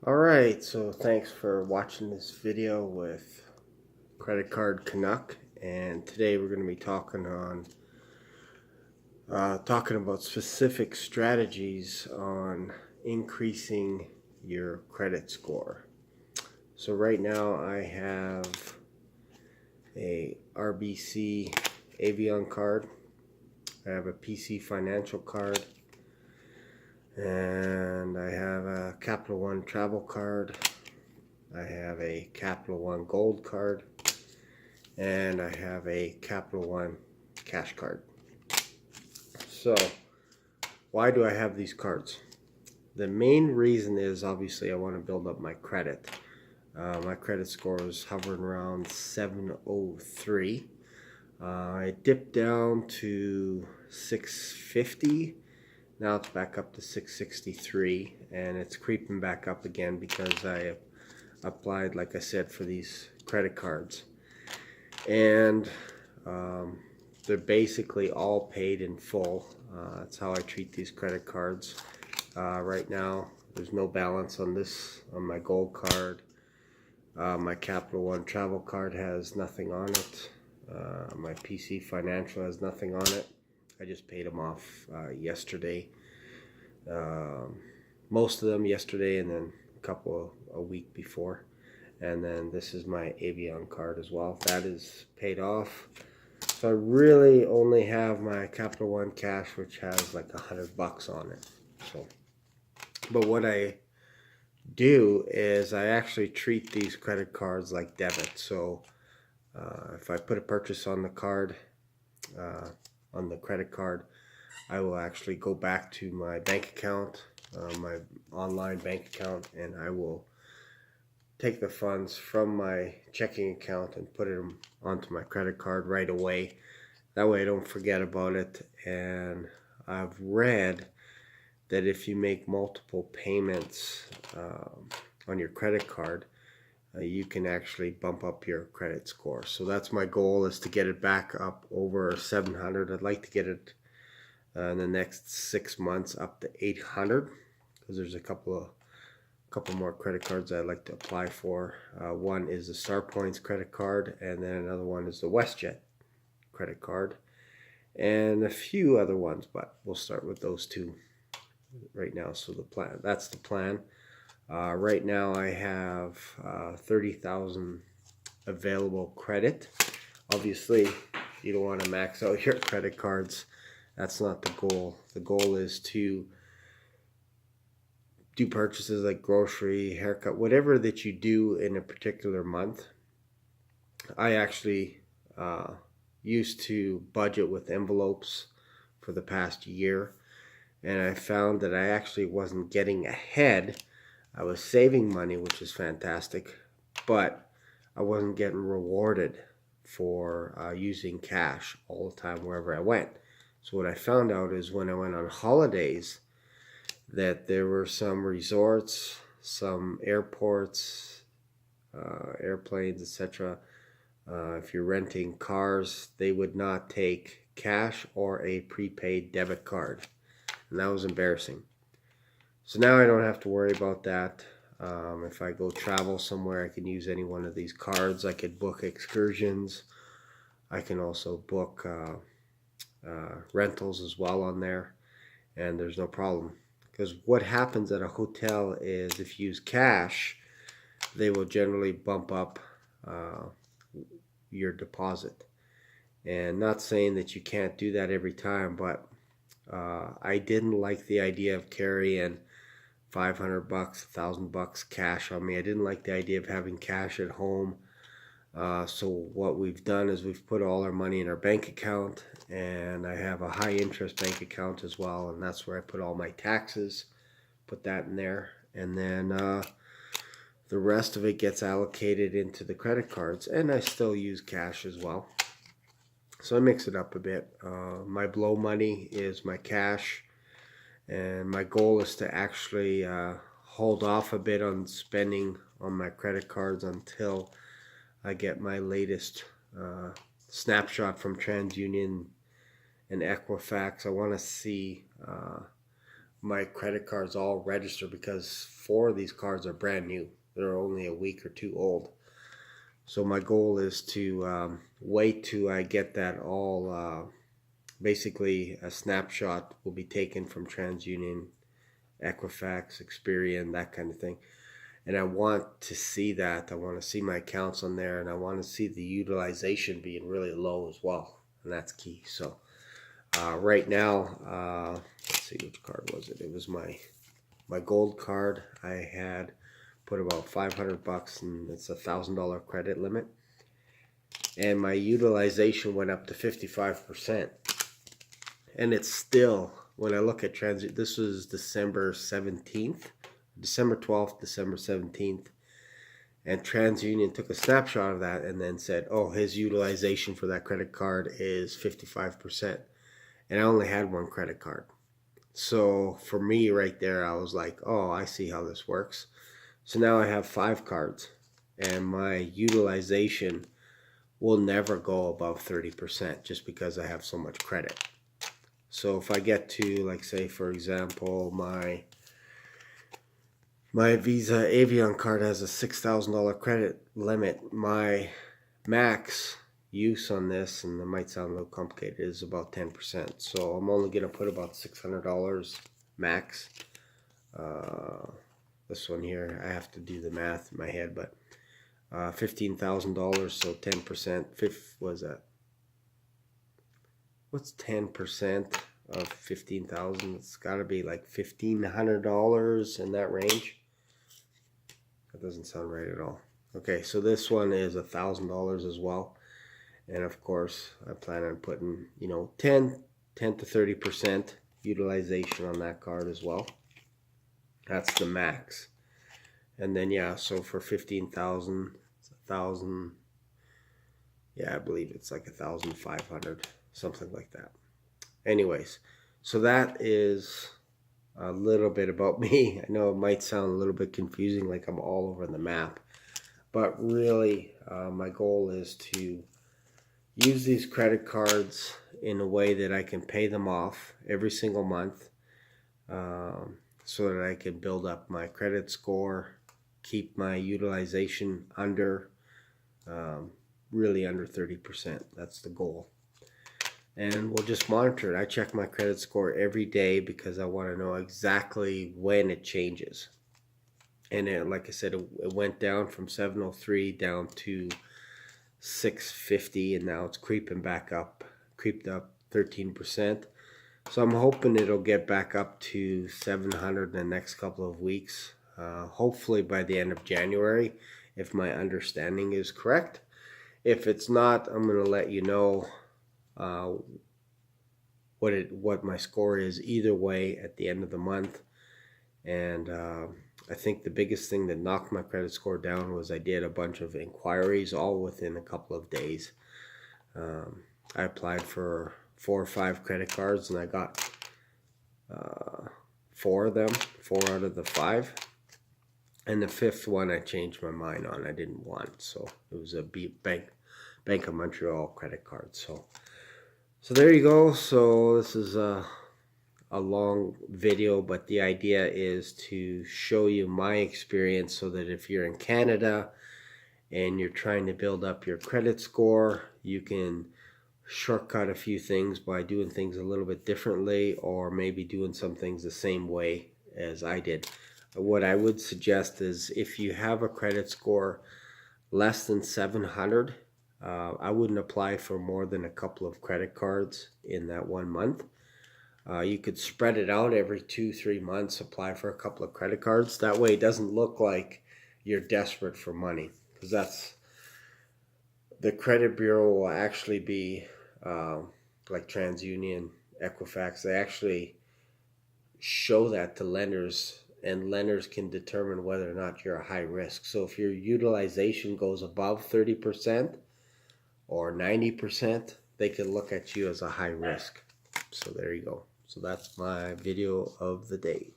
Alright, so thanks for watching this video with Creditcard Canuck, and today we're going to be talking about specific strategies on increasing your credit score. So right now I have a RBC Avion card, I have a PC Financial card, and I have a Capital One travel card. I have a Capital One Gold card, and I have a Capital One cash card. So, why do I have these cards? The main reason is obviously I want to build up my credit. My credit score is hovering around 703. It dipped down to 650. Now it's back up to 663, and it's creeping back up again because I applied, like I said, for these credit cards. And they're basically all paid in full. That's how I treat these credit cards. Right now, there's no balance on my gold card. My Capital One travel card has nothing on it. My PC Financial has nothing on it. I just paid them off yesterday. Most of them yesterday, and then a week before. And then this is my Avion card as well. That is paid off. So I really only have my Capital One cash, which has like $100 on it. So, but what I do is I actually treat these credit cards like debit. So if I put a purchase on the card, on the credit card, I will actually go back to my bank account, my online bank account, and I will take the funds from my checking account and put them onto my credit card right away. That way I don't forget about it. And I've read that if you make multiple payments on your credit card, you can actually bump up your credit score. So that's my goal, is to get it back up over 700. I'd like to get it in the next 6 months up to 800, because there's a couple more credit cards I'd like to apply for. One is the Star Points credit card, and then another one is the WestJet credit card, and a few other ones, but we'll start with those two right now. So that's the plan. Right now I have 30,000 available credit. Obviously, you don't want to max out your credit cards. That's not the goal. The goal is to do purchases like grocery, haircut, whatever that you do in a particular month. I actually used to budget with envelopes for the past year, and I found that I actually wasn't getting ahead. I was saving money, which is fantastic, but I wasn't getting rewarded for using cash all the time wherever I went. So what I found out is when I went on holidays, that there were some resorts, some airports, airplanes, etc. If you're renting cars, they would not take cash or a prepaid debit card. And that was embarrassing. So now I don't have to worry about that. If I go travel somewhere, I can use any one of these cards. I could book excursions. I can also book rentals as well on there, and there's no problem. Because what happens at a hotel is if you use cash, they will generally bump up your deposit. And not saying that you can't do that every time, but I didn't like the idea of carrying $500, $1,000 cash on me. I didn't like the idea of having cash at home. So what we've done is we've put all our money in our bank account, and I have a high interest bank account as well, and that's where I put all my taxes, put that in there, and then the rest of it gets allocated into the credit cards, and I still use cash as well. So I mix it up a bit. My blow money is my cash, and my goal is to actually hold off a bit on spending on my credit cards until I get my latest snapshot from TransUnion and Equifax. I want to see my credit cards all registered because 4 of these cards are brand new. They're only a week or 2 old. So my goal is to wait till I get that all. Basically, a snapshot will be taken from TransUnion, Equifax, Experian, that kind of thing. And I want to see that. I want to see my accounts on there, and I want to see the utilization being really low as well. And that's key. So right now, let's see, which card was it? It was my gold card. I had put about $500, and it's $1,000 credit limit. And my utilization went up to 55%. And it's still, when I look at this was December 17th. December 12th, December 17th, and TransUnion took a snapshot of that and then said, oh, his utilization for that credit card is 55%. And I only had 1 credit card. So for me right there, I was like, oh, I see how this works. So now I have 5 cards, and my utilization will never go above 30% just because I have so much credit. So if I get to, like, say, for example, my Visa Avion card has a $6,000 credit limit. My max use on this, and it might sound a little complicated, is about 10%. So I'm only going to put about $600 max. This one here, I have to do the math in my head, but $15,000, so 10%. Was that? What's 10% of 15,000? It's got to be like $1,500 in that range. That doesn't sound right at all. Okay, so this one is $1,000 as well, and of course I plan on putting 10 to 30% utilization on that card as well. That's the max. And then yeah, so for 15,000, it's 1,000. Yeah, I believe it's like 1,500, something like that. Anyways, so that is a little bit about me. I know it might sound a little bit confusing, like I'm all over the map, but really my goal is to use these credit cards in a way that I can pay them off every single month, so that I can build up my credit score, keep my utilization under, really under 30%. That's the goal. And we'll just monitor it. I check my credit score every day because I want to know exactly when it changes. And like I said, it went down from 703 down to 650, and now it's creeping back up, creeped up 13%. So I'm hoping it'll get back up to 700 in the next couple of weeks, hopefully by the end of January, if my understanding is correct. If it's not, I'm going to let you know what my score is either way at the end of the month. And I think the biggest thing that knocked my credit score down was I did a bunch of inquiries all within a couple of days. I applied for 4 or 5 credit cards, and I got 4 of them, 4 out of the 5. And the 5th one I changed my mind on. I didn't want, so it was a Bank of Montreal credit card. So there you go. So this is a long video, but the idea is to show you my experience so that if you're in Canada and you're trying to build up your credit score, you can shortcut a few things by doing things a little bit differently, or maybe doing some things the same way as I did. What I would suggest is, if you have a credit score less than 700, I wouldn't apply for more than a couple of credit cards in that 1 month. You could spread it out every 2-3 months, apply for a couple of credit cards. That way it doesn't look like you're desperate for money, because that's, the credit bureau will actually be like TransUnion, Equifax. They actually show that to lenders, and lenders can determine whether or not you're a high risk. So if your utilization goes above 30% or 90%, they can look at you as a high risk. So there you go. So that's my video of the day.